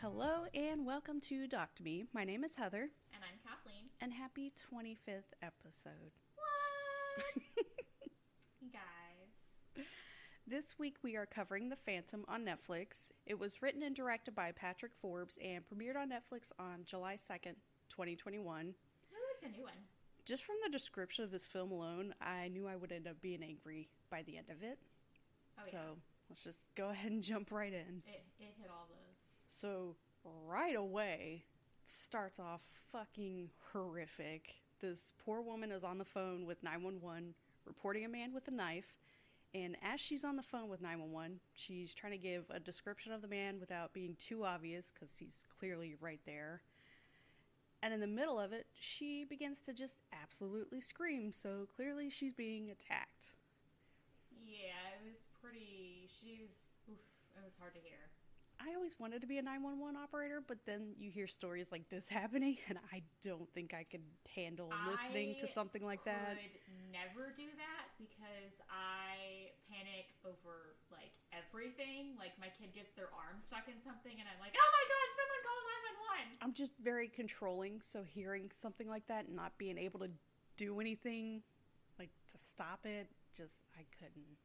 Hello and welcome to Doc to Me. My name is Heather. And I'm Kathleen. And happy 25th episode. What? You guys. This week we are covering The Phantom on Netflix. It was written and directed by Patrick Forbes and premiered on Netflix on July 2nd, 2021. Oh, it's a new one. Just from the description of this film alone, I knew I would end up being angry by the end of it. Oh, so yeah. let's just go ahead and jump right in. It hit all those. So right away, it starts off fucking horrific. This poor woman is on the phone with 911 reporting a man with a knife. And as she's on the phone with 911, she's trying to give a description of the man without being too obvious because he's clearly right there. And in the middle of it, she begins to just absolutely scream. So clearly she's being attacked. Yeah, it was pretty... it was hard to hear. I always wanted to be a 911 operator, but then you hear stories like this happening, and I don't think I could handle listening to something like that. I could never do that because I panic over, like, everything. Like, my kid gets their arm stuck in something, and I'm like, oh my god, someone call 911! I'm just very controlling, so hearing something like that and not being able to do anything, like, to stop it, just, I couldn't.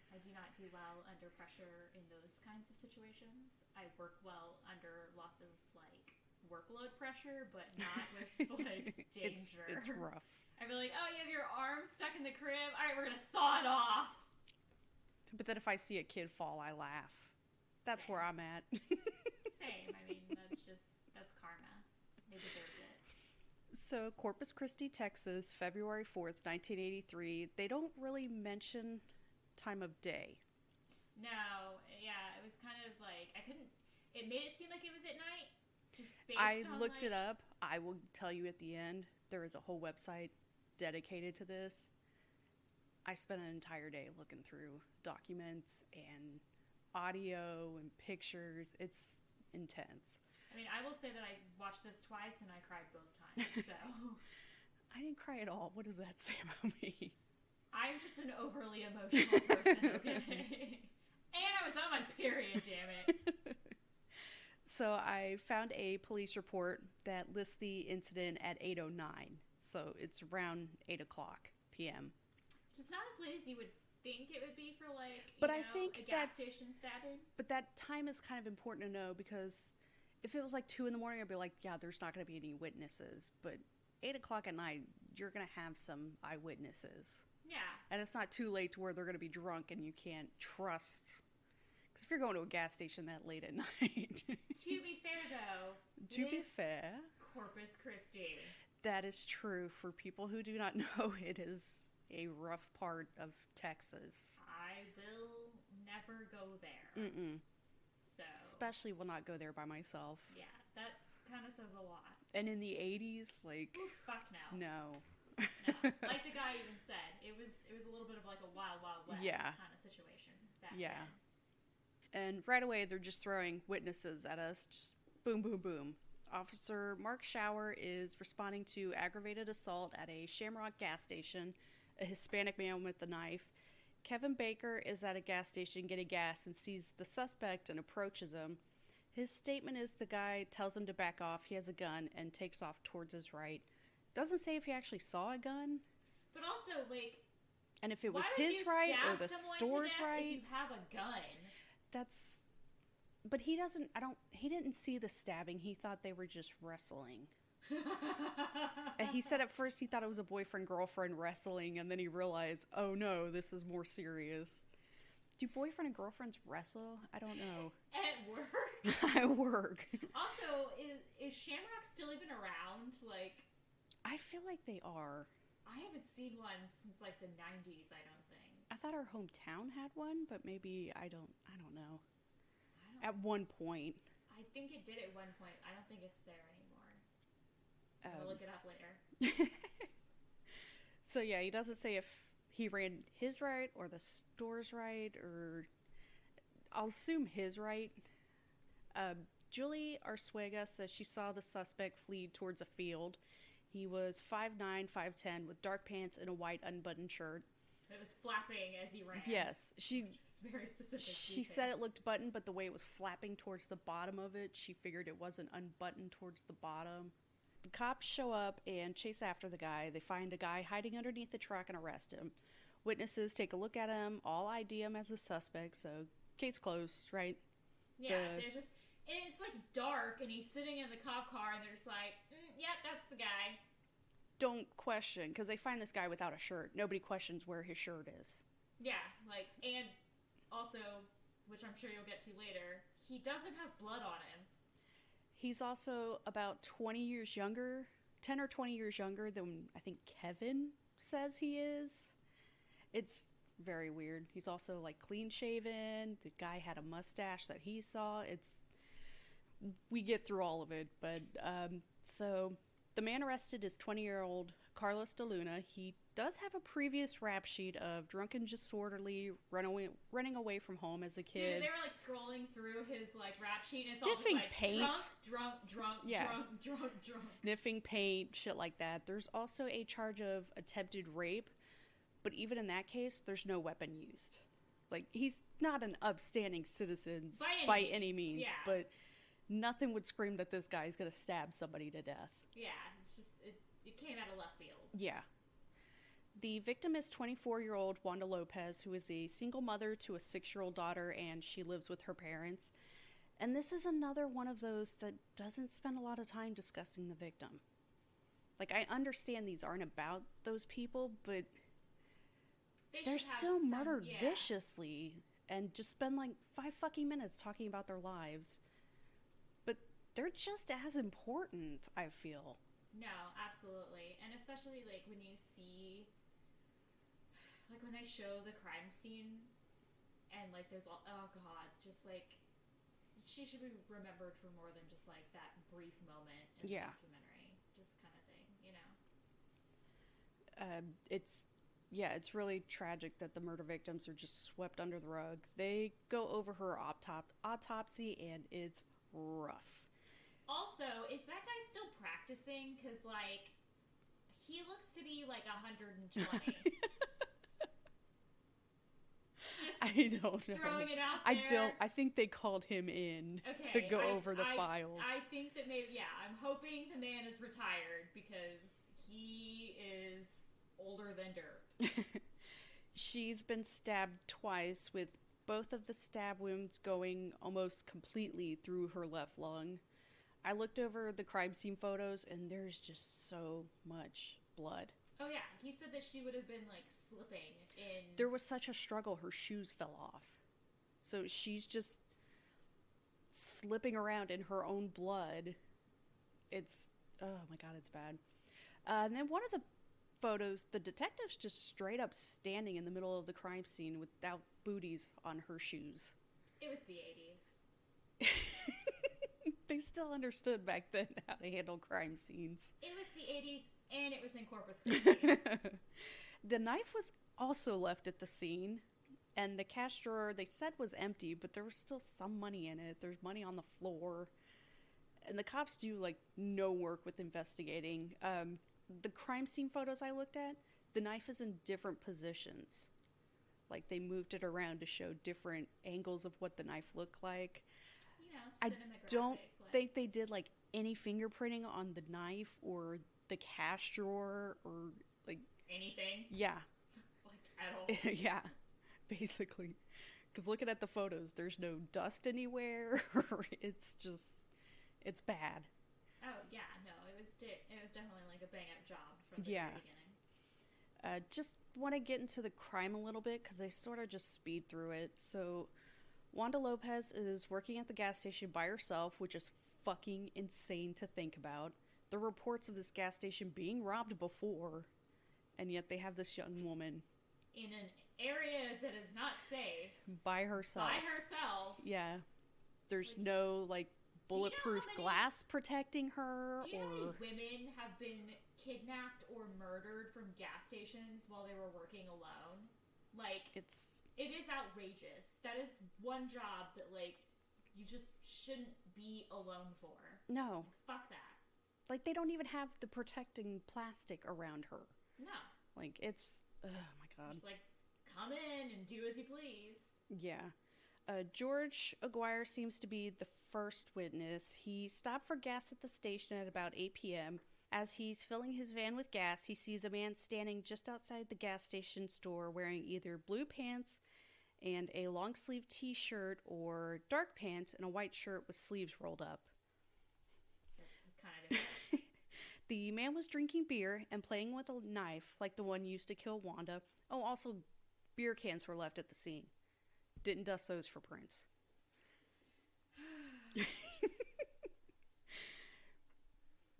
I do not do well under pressure in those kinds of situations. I work well under lots of, like, workload pressure, but not with, like, danger. It's rough. I'd be like, oh, you have your arm stuck in the crib? All right, we're going to saw it off. But then if I see a kid fall, I laugh. That's Same. where I'm at. Same. I mean, that's karma. They deserved it. So, Corpus Christi, Texas, February 4th, 1983. They don't really mention time of day. No, yeah, it was kind of like, it made it seem like it was at night. Just based I on, looked like, it up. I will tell you at the end, there is a whole website dedicated to this. I spent an entire day looking through documents and audio and pictures. It's intense. I mean, I will say that I watched this twice and I cried both times, so. I didn't cry at all. What does that say about me? I'm just an overly emotional person, okay? And I was on my period, damn it. So I found a police report that lists the incident at 8:09. So it's around 8 o'clock p.m. Just not as late as you would think it would be for, like, I think a gas station stabbing. But that time is kind of important to know because if it was like 2 in the morning, I'd be like, yeah, there's not going to be any witnesses. But 8 o'clock at night, you're going to have some eyewitnesses. Yeah. And it's not too late to where they're going to be drunk and you can't trust. Because if you're going to a gas station that late at night. To be fair, though. Corpus Christi. That is true. For people who do not know, it is a rough part of Texas. I will never go there. Mm-mm. So. Especially will not go there by myself. Yeah, that kind of says a lot. And in the 80s, like... Oof, fuck no. No. No. Like the guy even said, it was a little bit of like a Wild Wild West kind of situation back then. And right away, they're just throwing witnesses at us. Just boom, boom, boom. Officer Mark Shower is responding to aggravated assault at a Shamrock gas station. A Hispanic man with a knife. Kevin Baker is at a gas station getting gas and sees the suspect and approaches him. His statement is the guy tells him to back off. He has a gun and takes off towards his right. Doesn't say if he actually saw a gun. But also, like... And if it was his right or the store's right. If you have a gun. That's... But he doesn't... He didn't see the stabbing. He thought they were just wrestling. And he said at first he thought it was a boyfriend-girlfriend wrestling, and then he realized, oh no, this is more serious. Do boyfriend and girlfriends wrestle? I don't know. At work? At work. Also, is Shamrock still even around? Like... I feel like they are. I haven't seen one since like the 90s, I don't think. I thought our hometown had one, but maybe I don't know. At one point. I think it did at one point. I don't think it's there anymore. We'll look it up later. So yeah, he doesn't say if he ran his right or the store's right, or I'll assume his right. Julie Arsuega says she saw the suspect flee towards a field. He was 5'9", 5'10", with dark pants and a white unbuttoned shirt. It was flapping as he ran. Yes, It's very specific. she said it looked buttoned, but the way it was flapping towards the bottom of it, she figured it wasn't unbuttoned towards the bottom. The cops show up and chase after the guy. They find a guy hiding underneath the truck and arrest him. Witnesses take a look at him, all ID him as a suspect, so case closed, right? Yeah, they're just... And it's, like, dark, and he's sitting in the cop car, and they're just like, yeah, that's the guy. Don't question, because they find this guy without a shirt. Nobody questions where his shirt is. Yeah, like, and also, which I'm sure you'll get to later, he doesn't have blood on him. He's also about 20 years younger, 10 or 20 years younger than I think Kevin says he is. It's very weird. He's also, like, clean shaven. The guy had a mustache that he saw. We get through all of it, but, so the man arrested is 20-year-old Carlos De Luna. He does have a previous rap sheet of drunken, disorderly, running away from home as a kid. Dude, they were, like, scrolling through his, like, rap sheet, and sniffing it's all just, like, paint. drunk, Yeah. drunk. Sniffing paint, shit like that. There's also a charge of attempted rape, but even in that case, there's no weapon used. Like, he's not an upstanding citizen by any means, yeah. but nothing would scream that this guy's gonna stab somebody to death. Yeah, it's just, it came out of left field. Yeah. The victim is 24-year-old Wanda Lopez, who is a single mother to a 6-year-old daughter, and she lives with her parents. And this is another one of those that doesn't spend a lot of time discussing the victim. Like, I understand these aren't about those people, but they're still murdered viciously, and just spend, like, 5 fucking minutes talking about their lives. But they're just as important, I feel. No, absolutely. And especially, like, when you see, like, when they show the crime scene, and, like, there's all, oh god, just, like, she should be remembered for more than just, like, that brief moment in the documentary, just kind of thing, you know? It's really tragic that the murder victims are just swept under the rug. They go over her autopsy, and it's rough. Also, is that guy still practicing? Because, like, he looks to be, like, 120. I don't know. Throwing it out there. I think they called him in to go over the files. I think that maybe, yeah, I'm hoping the man is retired because he is older than dirt. She's been stabbed twice, with both of the stab wounds going almost completely through her left lung. I looked over the crime scene photos, and there's just so much blood. Oh, yeah. He said that she would have been, like, slipping in... There was such a struggle, her shoes fell off. So she's just slipping around in her own blood. It's... Oh, my God, it's bad. And then one of the photos, the detective's just straight up standing in the middle of the crime scene without booties on her shoes. It was the 80s. They still understood back then how to handle crime scenes. It was the 80s, and it was in Corpus Christi. The knife was also left at the scene, and the cash drawer they said was empty, but there was still some money in it. There's money on the floor. And the cops do, like, no work with investigating. The crime scene photos I looked at, the knife is in different positions. Like, they moved it around to show different angles of what the knife looked like. You know, I don't think they did, like, any fingerprinting on the knife or the cash drawer or, like... Anything? Yeah. Like, at all? Yeah, basically. Because looking at the photos, there's no dust anywhere. It's just... It's bad. Oh, yeah, no, it was definitely, like, a bang-up job from the very beginning. Just want to get into the crime a little bit, because they sort of just speed through it. So... Wanda Lopez is working at the gas station by herself, which is fucking insane to think about. There are reports of this gas station being robbed before, and yet they have this young woman. In an area that is not safe. By herself. Yeah. There's no, like, bulletproof glass protecting her. Do you know how many women have been kidnapped or murdered from gas stations while they were working alone? Like, it is outrageous. That is one job that, like, you just shouldn't be alone for. No. Like, fuck that. Like, they don't even have the protecting plastic around her. No. Like, it's... Oh, my God. Just, like, come in and do as you please. Yeah. George Aguirre seems to be the first witness. He stopped for gas at the station at about 8 p.m. As he's filling his van with gas, he sees a man standing just outside the gas station store wearing either blue pants and a long-sleeve t-shirt or dark pants and a white shirt with sleeves rolled up. That's kind of different. The man was drinking beer and playing with a knife like the one used to kill Wanda. Oh, also, beer cans were left at the scene. Didn't dust those for prints.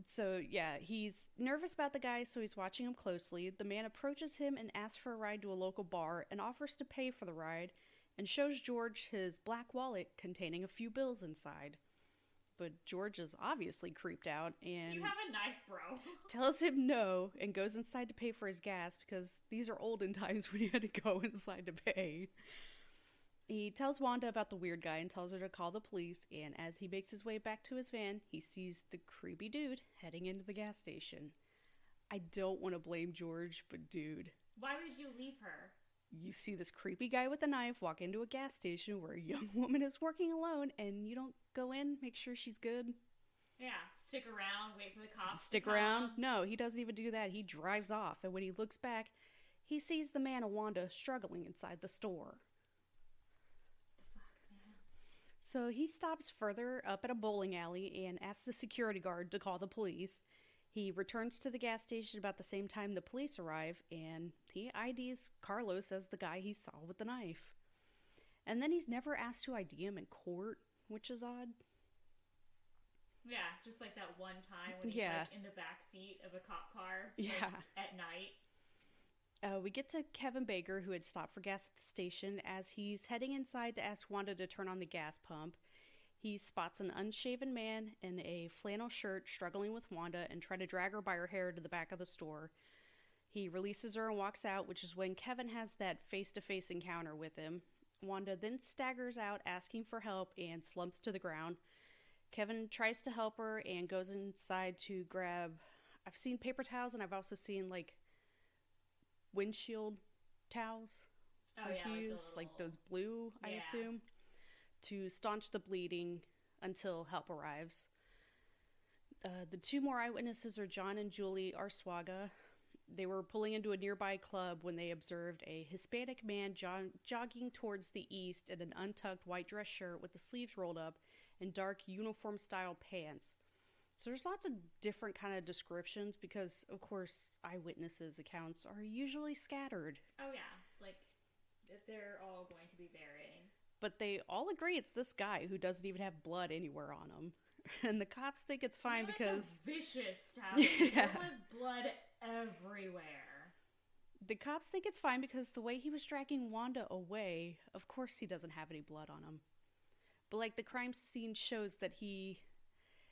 So, yeah, he's nervous about the guy, so he's watching him closely. The man approaches him and asks for a ride to a local bar and offers to pay for the ride and shows George his black wallet containing a few bills inside. But George is obviously creeped out and You have a knife, bro. tells him no and goes inside to pay for his gas because these are olden times when you had to go inside to pay. He tells Wanda about the weird guy and tells her to call the police, and as he makes his way back to his van, he sees the creepy dude heading into the gas station. I don't want to blame George, but dude. Why would you leave her? You see this creepy guy with a knife walk into a gas station where a young woman is working alone, and you don't go in, make sure she's good. Yeah, stick around, wait for the cops Stick to come. around? No, he doesn't even do that. He drives off, and when he looks back, he sees the man and Wanda struggling inside the store. So he stops further up at a bowling alley and asks the security guard to call the police. He returns to the gas station about the same time the police arrive, and he IDs Carlos as the guy he saw with the knife. And then he's never asked to ID him in court, which is odd. Yeah, just like that one time when he's like in the back seat of a cop car at night. We get to Kevin Baker, who had stopped for gas at the station. As he's heading inside to ask Wanda to turn on the gas pump, he spots an unshaven man in a flannel shirt struggling with Wanda and trying to drag her by her hair to the back of the store. He releases her and walks out, which is when Kevin has that face-to-face encounter with him. Wanda then staggers out asking for help and slumps to the ground. Kevin tries to help her and goes inside to grab... I've seen paper towels and I've also seen like windshield towels you use, like those blue, I assume, to staunch the bleeding until help arrives. The two more eyewitnesses are John and Julie Arsuaga. They were pulling into a nearby club when they observed a Hispanic man jogging towards the east in an untucked white dress shirt with the sleeves rolled up and dark uniform-style pants. So there's lots of different kind of descriptions because, of course, eyewitnesses' accounts are usually scattered. Oh, yeah. Like, they're all going to be varying. But they all agree it's this guy who doesn't even have blood anywhere on him. And the cops think it's fine because... It was a vicious stabbing. There was blood everywhere. The cops think it's fine because the way he was dragging Wanda away, of course he doesn't have any blood on him. But, like, the crime scene shows that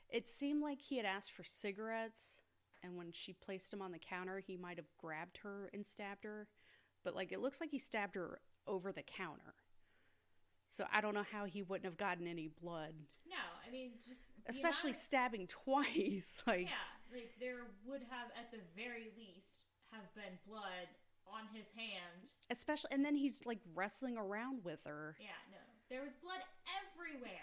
it seemed like he had asked for cigarettes, and when she placed him on the counter, he might have grabbed her and stabbed her. But, like, it looks like he stabbed her over the counter. So I don't know how he wouldn't have gotten any blood. No, I mean, just... Especially stabbing twice. Like, yeah, like, there would have, at the very least, have been blood on his hand. Especially, and then he's, like, wrestling around with her. Yeah, no. There was blood everywhere.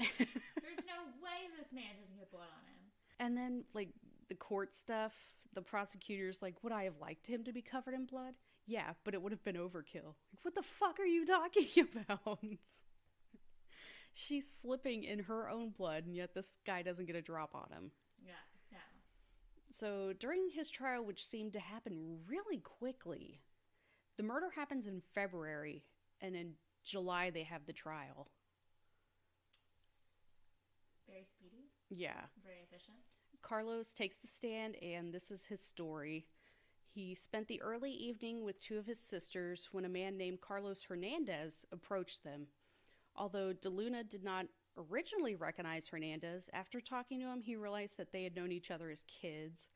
There's no way this man didn't get blood on him. And then, like, the court stuff, the prosecutor's like, would I have liked him to be covered in blood? Yeah, but it would have been overkill. Like, what the fuck are you talking about? She's slipping in her own blood, and yet this guy doesn't get a drop on him. Yeah, no. So, during his trial, which seemed to happen really quickly, the murder happens in February, and in July they have the trial. Very speedy. Yeah. Very efficient. Carlos takes the stand, and this is his story. He spent the early evening with two of his sisters when a man named Carlos Hernandez approached them. Although DeLuna did not originally recognize Hernandez, after talking to him, he realized that they had known each other as kids.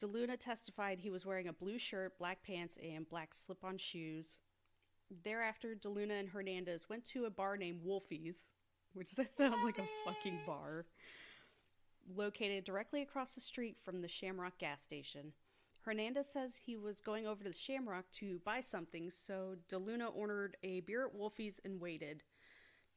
DeLuna testified he was wearing a blue shirt, black pants, and black slip-on shoes. Thereafter, DeLuna and Hernandez went to a bar named Wolfie's, which that sounds like a fucking bar, located directly across the street from the Shamrock gas station. Hernandez says he was going over to the Shamrock to buy something, so DeLuna ordered a beer at Wolfie's and waited.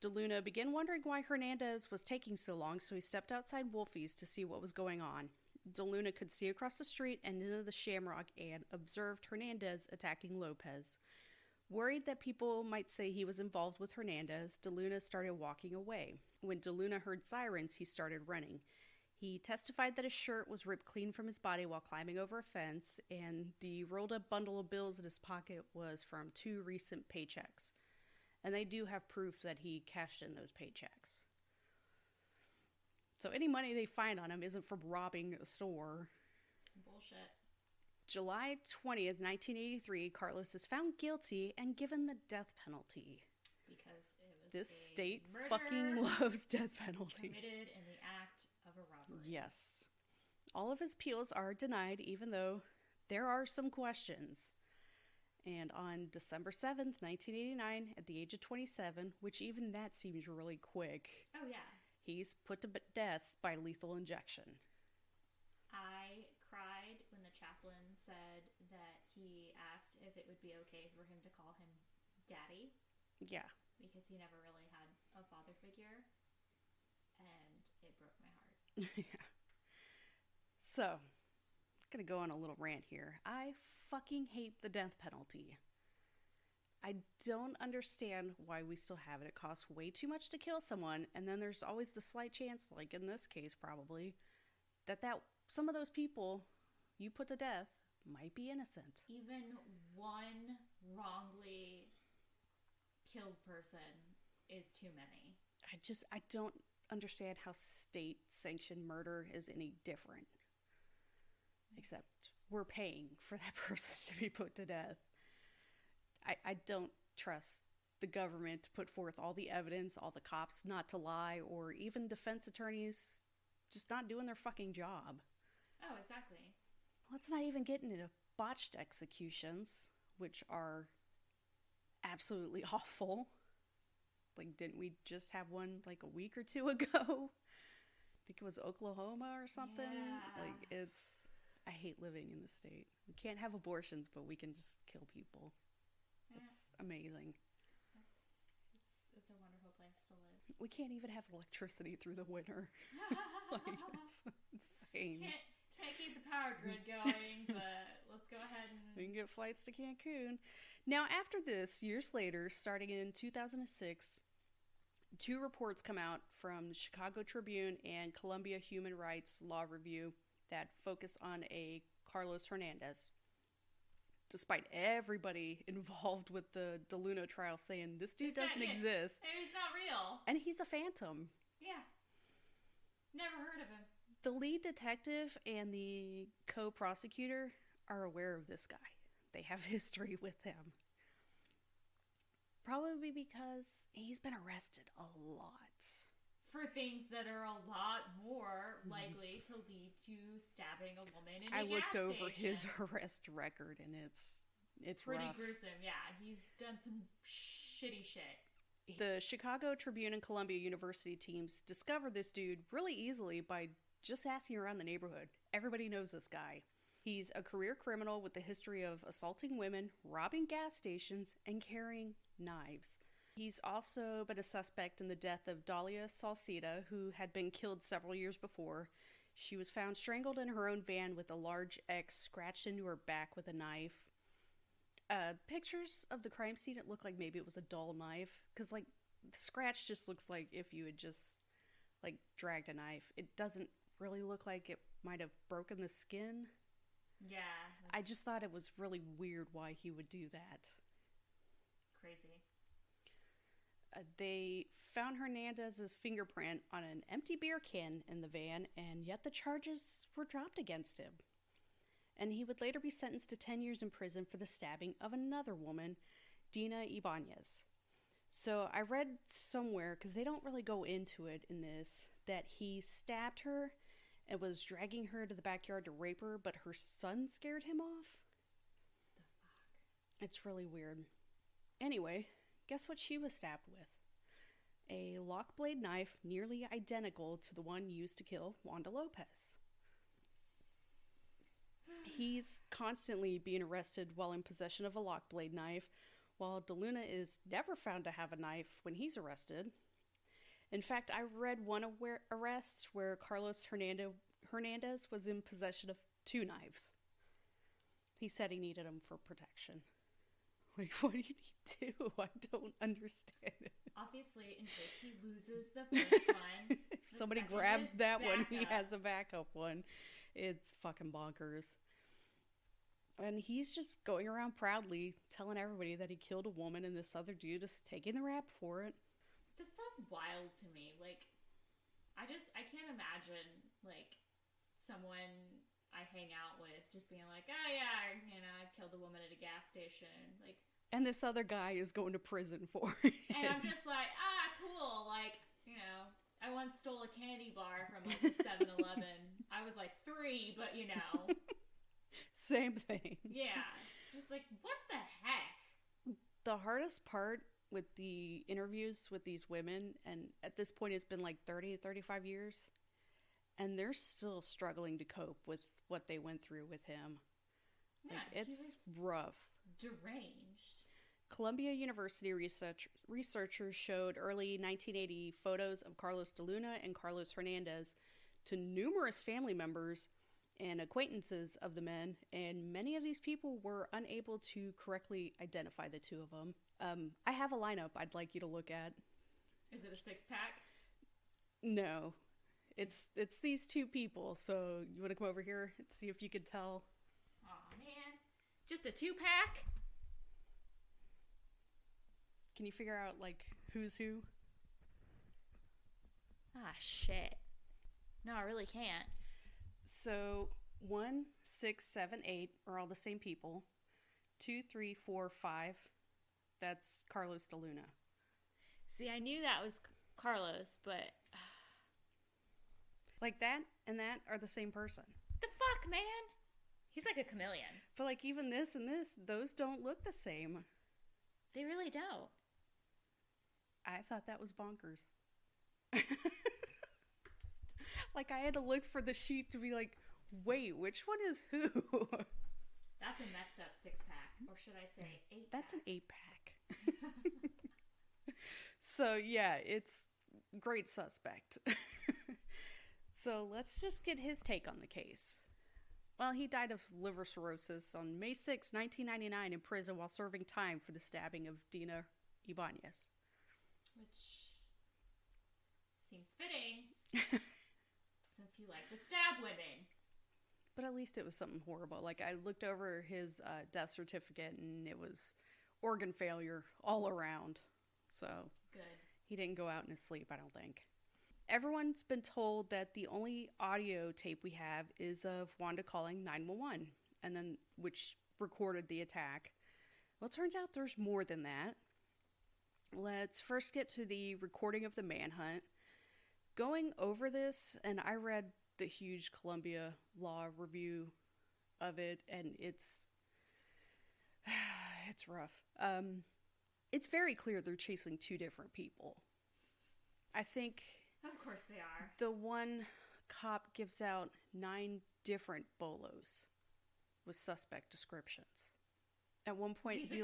DeLuna began wondering why Hernandez was taking so long, so he stepped outside Wolfie's to see what was going on. DeLuna could see across the street and into the Shamrock and observed Hernandez attacking Lopez. Worried that people might say he was involved with Hernandez, DeLuna started walking away. When DeLuna heard sirens, he started running. He testified that his shirt was ripped clean from his body while climbing over a fence, and the rolled up bundle of bills in his pocket was from 2 recent paychecks. And they do have proof that he cashed in those paychecks. So any money they find on him isn't from robbing a store. Bullshit. July 20th, 1983, Carlos is found guilty and given the death penalty. Because it was this a state murder fucking loves death penalty. committed in the act of a robbery. Yes. All of his appeals are denied, even though there are some questions. And on December 7th, 1989, at the age of 27, which even that seems really quick, Oh, yeah. he's put to death by lethal injection. I cried when the chaplain said that he asked if it would be okay for him to call him Daddy. Yeah. Because he never really had a father figure. And it broke my heart. Yeah. So, I'm gonna go on a little rant here. I fucking hate the death penalty. I don't understand why we still have it. It costs way too much to kill someone, and then there's always the slight chance, like in this case probably, that some of those people you put to death might be innocent. Even one wrongly killed person is too many. I don't understand how state-sanctioned murder is any different. Except we're paying for that person to be put to death. I don't trust the government to put forth all the evidence, all the cops not to lie, or even defense attorneys just not doing their fucking job. Oh, exactly. Let's not even get into botched executions, which are absolutely awful. Like, didn't we just have one like a week or 2 ago? I think it was Oklahoma or something. Yeah. Like, I hate living in this state. We can't have abortions, but we can just kill people. Yeah. It's amazing. It's a wonderful place to live. We can't even have electricity through the winter. Like, it's insane. Can't keep the power grid going, but let's go ahead and... We can get flights to Cancun. Now, after this, years later, starting in 2006, 2 reports come out from the Chicago Tribune and Columbia Human Rights Law Review that focus on a Carlos Hernandez. Despite everybody involved with the DeLuna trial saying this dude doesn't exist. He's not real. And he's a phantom. Yeah. Never heard of him. The lead detective and the co-prosecutor are aware of this guy. They have history with him. Probably because he's been arrested a lot. For things that are a lot more likely to lead to stabbing a woman in a gas station. I looked over his arrest record and it's pretty rough. gruesome. Yeah, he's done some shitty shit. The Chicago Tribune and Columbia University teams discovered this dude really easily by just asking around the neighborhood. Everybody knows this guy. He's a career criminal with a history of assaulting women, robbing gas stations, and carrying knives. He's also been a suspect in the death of Dalia Salcida, who had been killed several years before. She was found strangled in her own van with a large X scratched into her back with a knife. Pictures of the crime scene, it looked like maybe it was a dull knife. Because, like, the scratch just looks like if you had just, like, dragged a knife. It doesn't really look like it might have broken the skin. Yeah. I just thought it was really weird why he would do that. Crazy. They found Hernandez's fingerprint on an empty beer can in the van, and yet the charges were dropped against him. And he would later be sentenced to 10 years in prison for the stabbing of another woman, Dina Ibanez. So I read somewhere, because they don't really go into it in this, that he stabbed her and was dragging her to the backyard to rape her, but her son scared him off. The fuck? It's really weird. Anyway, guess what she was stabbed with? A lock blade knife nearly identical to the one used to kill Wanda Lopez. He's constantly being arrested while in possession of a lock blade knife, while DeLuna is never found to have a knife when he's arrested. In fact, I read one arrest where Carlos Hernandez was in possession of 2 knives. He said he needed them for protection. Like, what do you need to do? I don't understand it. Obviously, in case he loses the first one. If somebody grabs that one, he has a backup one. It's fucking bonkers. And he's just going around proudly telling everybody that he killed a woman and this other dude is taking the rap for it. That's so wild to me. Like, I can't imagine, like, someone I hang out with just being like, oh yeah, I killed a woman at a gas station. Like, and this other guy is going to prison for it. And I'm just like, cool. Like, I once stole a candy bar from like a 7-Eleven. I was like 3, but Same thing. Yeah. Just like, what the heck? The hardest part with the interviews with these women, and at this point it's been like 30, 35 years, and they're still struggling to cope with what they went through with him. Yeah, like, it's rough. Deranged. Columbia University researchers showed early 1980 photos of Carlos DeLuna and Carlos Hernandez to numerous family members and acquaintances of the men, and many of these people were unable to correctly identify the two of them. I have a lineup I'd like you to look at. Is it a 6-pack? No. It's these 2 people, so you want to come over here and see if you could tell? Aw, man. Just a 2-pack? Can you figure out, like, who's who? Ah, shit. No, I really can't. So 1, 6, 7, 8 are all the same people. 2, 3, 4, 5. That's Carlos DeLuna. See, I knew that was Carlos, but like that and that are the same person. The fuck, man? He's like a chameleon. But like even this and this, those don't look the same. They really don't. I thought that was bonkers. Like, I had to look for the sheet to be like, wait, which one is who? That's a messed up 6-pack. Or should I say 8-pack? That's an 8-pack. So, yeah, it's great suspect. So, let's just get his take on the case. Well, he died of liver cirrhosis on May 6, 1999 in prison while serving time for the stabbing of Dina Ibanez. Which seems fitting. Since he liked to stab women. But at least it was something horrible. Like, I looked over his death certificate, and it was organ failure all around. So, good. He didn't go out in his sleep, I don't think. Everyone's been told that the only audio tape we have is of Wanda calling 911, and then which recorded the attack. Well, it turns out there's more than that. Let's first get to the recording of the manhunt. Going over this, and I read the huge Columbia Law review of it, and it's rough. It's very clear they're chasing 2 different people. I think... Of course they are. The one cop gives out 9 different bolos with suspect descriptions. At one point, he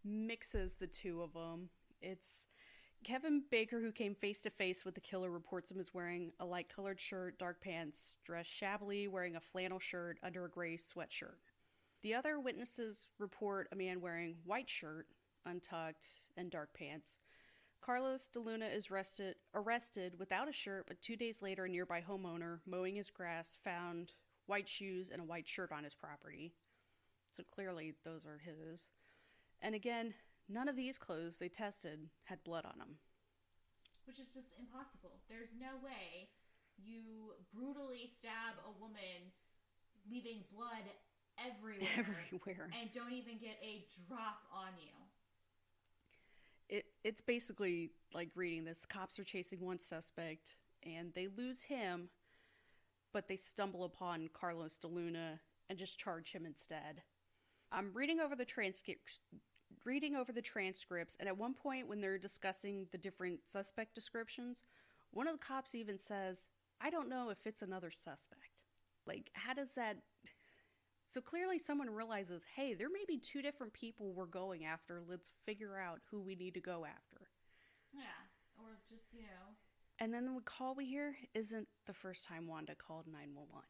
mixes the 2 of them. It's... Kevin Baker, who came face-to-face with the killer, reports him as wearing a light-colored shirt, dark pants, dressed shabbily, wearing a flannel shirt under a gray sweatshirt. The other witnesses report a man wearing white shirt, untucked, and dark pants. Carlos DeLuna is arrested without a shirt, but 2 days later, a nearby homeowner mowing his grass found white shoes and a white shirt on his property. So clearly, those are his. And again... None of these clothes they tested had blood on them. Which is just impossible. There's no way you brutally stab a woman, leaving blood everywhere. And don't even get a drop on you. It's basically like reading this. Cops are chasing one suspect, and they lose him, but they stumble upon Carlos DeLuna and just charge him instead. I'm reading over the transcripts, and at one point when they're discussing the different suspect descriptions, one of the cops even says, I don't know if it's another suspect. Like, how does that So clearly someone realizes, hey, there may be two different people we're going after. Let's figure out who we need to go after. Yeah. Or just, And then the call we hear isn't the first time Wanda called 911.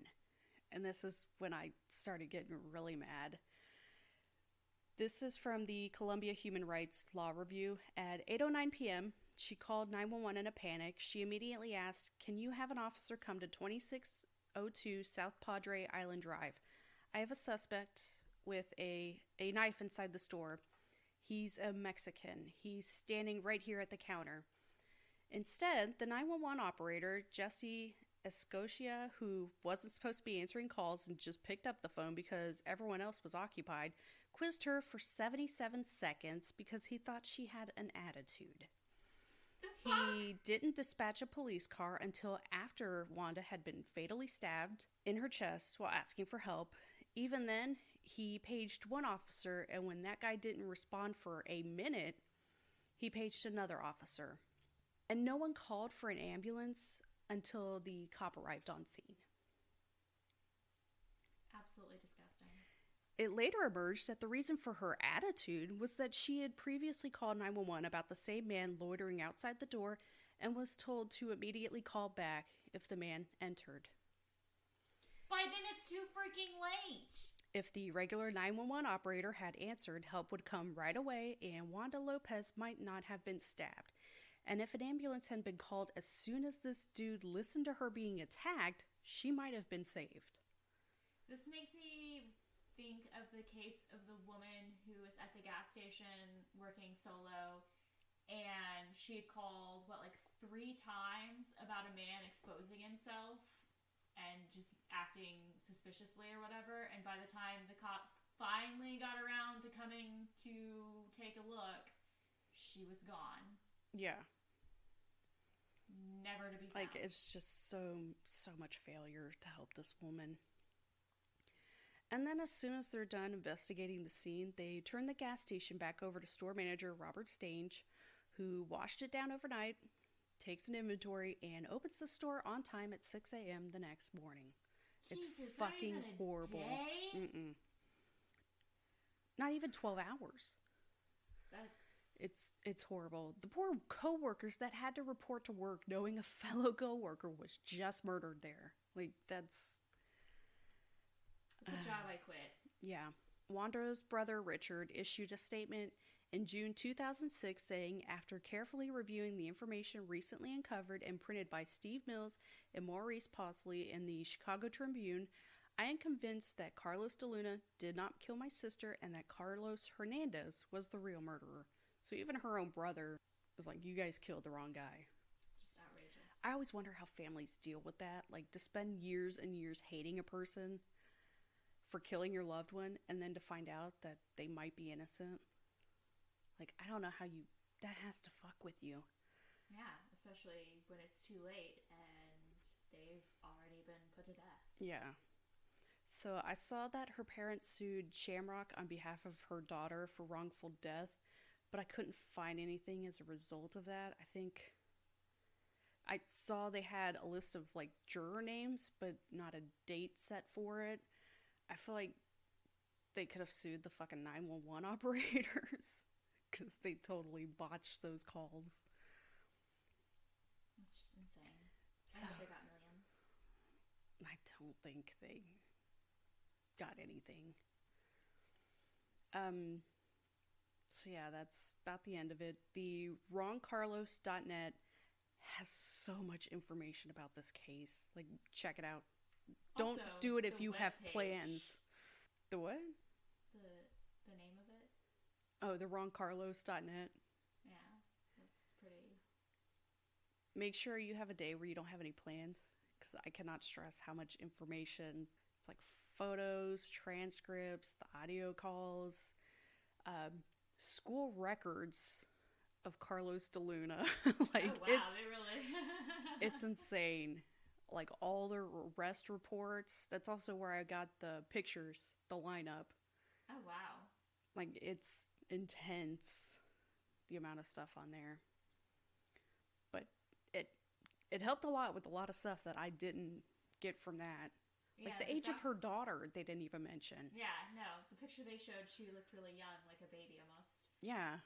And this is when I started getting really mad. This is from the Columbia Human Rights Law Review. At 8:09 p.m., she called 911 in a panic. She immediately asked, "Can you have an officer come to 2602 South Padre Island Drive? I have a suspect with a knife inside the store. He's a Mexican. He's standing right here at the counter." Instead, the 911 operator, Jesse Escocia, who wasn't supposed to be answering calls and just picked up the phone because everyone else was occupied, quizzed her for 77 seconds because he thought she had an attitude. He didn't dispatch a police car until after Wanda had been fatally stabbed in her chest while asking for help. Even then, he paged one officer, and when that guy didn't respond for a minute, he paged another officer. And no one called for an ambulance until the cop arrived on scene. Absolutely disgusting. It later emerged that the reason for her attitude was that she had previously called 911 about the same man loitering outside the door and was told to immediately call back if the man entered. By then it's too freaking late. If the regular 911 operator had answered, help would come right away and Wanda Lopez might not have been stabbed. And if an ambulance had been called as soon as this dude listened to her being attacked, she might have been saved. This makes me think of the case of the woman who was at the gas station working solo, and she had called, 3 times about a man exposing himself and just acting suspiciously or whatever, and by the time the cops finally got around to coming to take a look, she was gone. Yeah. Never to be found. It's just so much failure to help this woman. And then as soon as they're done investigating the scene, they turn the gas station back over to store manager Robert Stange, who washed it down overnight, takes an inventory, and opens the store on time at 6 a.m. the next morning. Jesus, it's fucking not even a horrible. Day? Mm-mm. Not even 12 hours. It's horrible. The poor co-workers that had to report to work knowing a fellow co-worker was just murdered there. That's a job I quit. Yeah. Wanda's brother Richard issued a statement in June 2006 saying, after carefully reviewing the information recently uncovered and printed by Steve Mills and Maurice Pausley in the Chicago Tribune, I am convinced that Carlos de Luna did not kill my sister and that Carlos Hernandez was the real murderer. So even her own brother was like, you guys killed the wrong guy. Just outrageous. I always wonder how families deal with that. To spend years and years hating a person for killing your loved one and then to find out that they might be innocent. I don't know how that has to fuck with you. Yeah, especially when it's too late and they've already been put to death. Yeah. So I saw that her parents sued Shamrock on behalf of her daughter for wrongful death, but I couldn't find anything as a result of that. I think I saw they had a list of juror names, but not a date set for it. I feel like they could have sued the fucking 911 operators because they totally botched those calls. It's just insane. So, I hope they got millions. I don't think they got anything. So yeah, that's about the end of it. The wrongcarlos.net has so much information about this case. Check it out. Don't Also, do it if the you have webpage. plans. The what? The name of it? Oh, the wrongcarlos.net. Yeah, that's pretty. Make sure you have a day where you don't have any plans, because I cannot stress how much information. It's photos, transcripts, the audio calls, school records of Carlos de Luna. Oh, wow, they really... It's insane. All the arrest reports. That's also where I got the pictures, the lineup. Oh, wow. It's intense, the amount of stuff on there. But it helped a lot with a lot of stuff that I didn't get from that. Like, Yeah, the age of her daughter, they didn't even mention. Yeah, no. The picture they showed, she looked really young, like a baby almost. Yeah.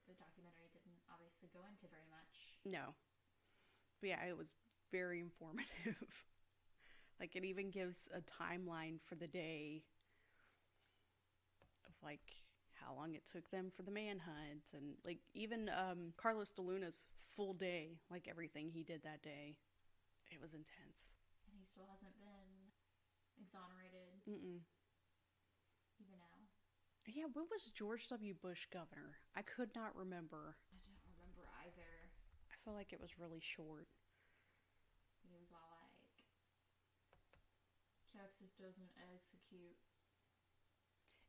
The documentary didn't obviously go into very much. No. But yeah, it was very informative. Like, it even gives a timeline for the day of, like, how long it took them for the manhunt. And, like, even Carlos de Luna's full day, like, everything he did that day. It was intense. And he still hasn't been exonerated. Mm-mm. Even now. Yeah, when was George W. Bush governor? I could not remember. I don't remember either. I feel like it was really short. He was all like, Texas doesn't execute.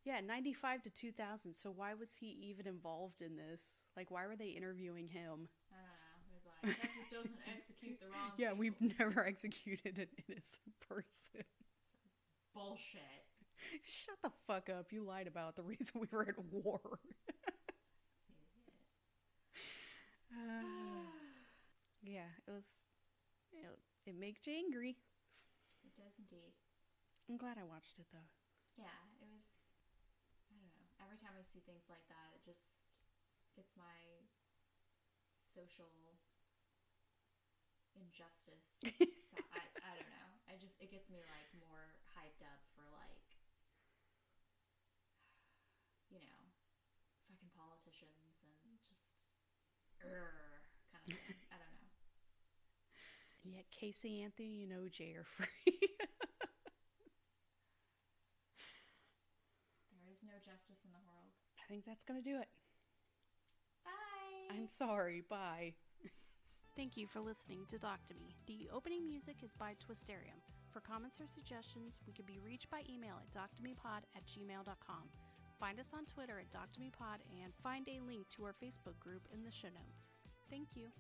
Yeah, 95 to 2000. So why was he even involved in this? Like, why were they interviewing him? I don't know. It was like, Texas doesn't execute the wrong Yeah, people. we've never executed an innocent person. Bullshit. Shut the fuck up. You lied about the reason we were at war. Yeah, it was... It makes you angry. It does indeed. I'm glad I watched it, though. Yeah, it was... I don't know. Every time I see things like that, it just gets my social injustice. So I don't know. It gets me, like, more hyped up for, like, you know, fucking politicians and just kind of thing. I don't know. And yet Casey Anthony and OJ are free. There is no justice in the world. I think that's going to do it. Bye! I'm sorry. Bye. Thank you for listening to Doc to Me. The opening music is by Twisterium. For comments or suggestions, we can be reached by email at doctomepod@gmail.com. Find us on Twitter at doctomepod and find a link to our Facebook group in the show notes. Thank you.